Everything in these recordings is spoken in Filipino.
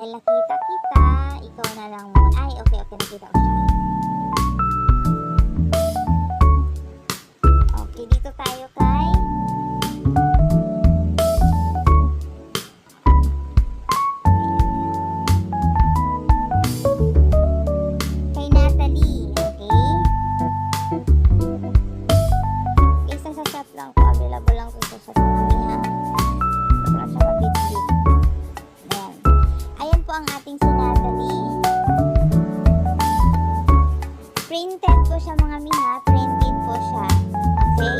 Nakita kita, ikaw na lang muna. Ay, okay, nakita ko siya. Okay, dito tayo kay Natalie, okay? Isa sa shop lang po, available lang po sa shop namin ha. Wala siya mabit-bit. Ayan po ang ating si Natalie. Printed po siya mga miha, printed po siya. Okay?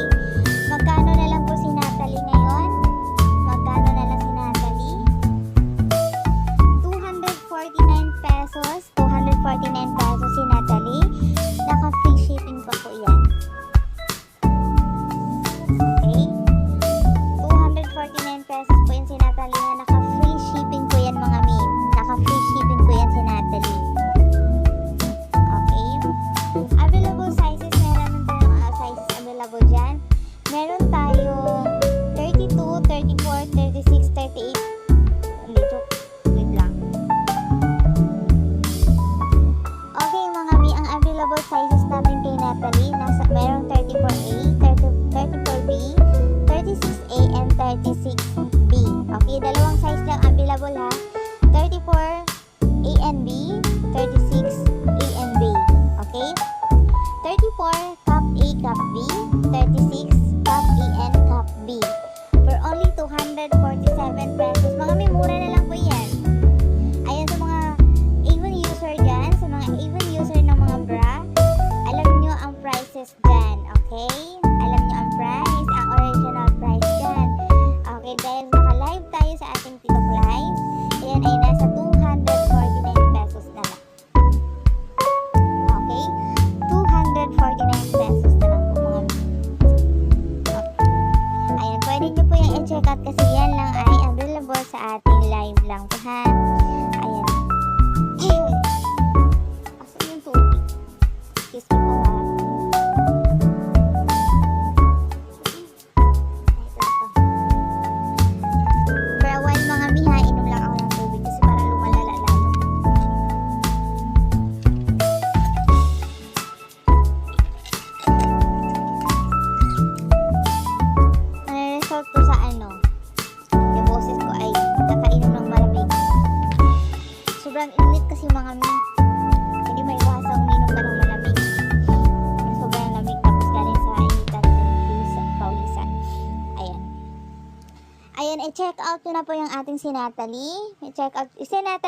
Magkano na lang po si Natalie ngayon? Magkano na lang si Natalie? 249 pesos. 249 pesos si Natalie. Naka-free shipping pa po yan. Okay? 249 pesos po yan si Natalie na naka-free shipping po yan mga mi. Naka-free shipping po yan si Natalie. Okay? Available sizes, meron tayong sizes available dyan. Meron tayong 32, 34, 36, 38. Wait lang. Okay mga mi, ang available sizes namin kay Natalie, meron 34A, 34B, 36A, and 36B. Okay, dalawang size lang available ha. 34A and B, 36A and B. Okay? 34 cup A, cup B, 36 cup A and cup B. For only 247 pesos. Mga may mura na lang po yan. Ayan sa mga Avon user dyan, sa mga Avon user ng mga bra, alam nyo ang prices dyan. Okay? Alam nyo ang price, ang original price dyan. Okay, dahil naka-live tayo sa ating TikTok live, ayan ay nasa 249 pesos na lang. Okay? 249 pesos na lang po mga okay. Ayan, pwede nyo po yung i-check out kasi yan lang ay available sa ating live lang po ha. Ayan. Asan yung tubig? Excuse me po ha. For a while mga miha, inom lang ako ng tubig kasi para lumalala lalo. Result ko sa yung boses ko ay nakainom ng malamig. Sobrang init kasi mga mi. Hindi may iwasang minom ka ng malamig. Sobrang lamig tapos galing sa initan pawisan. Ayan. Ayan, i-check out ko na po yung ating si Natalie. I-check out si Natalie.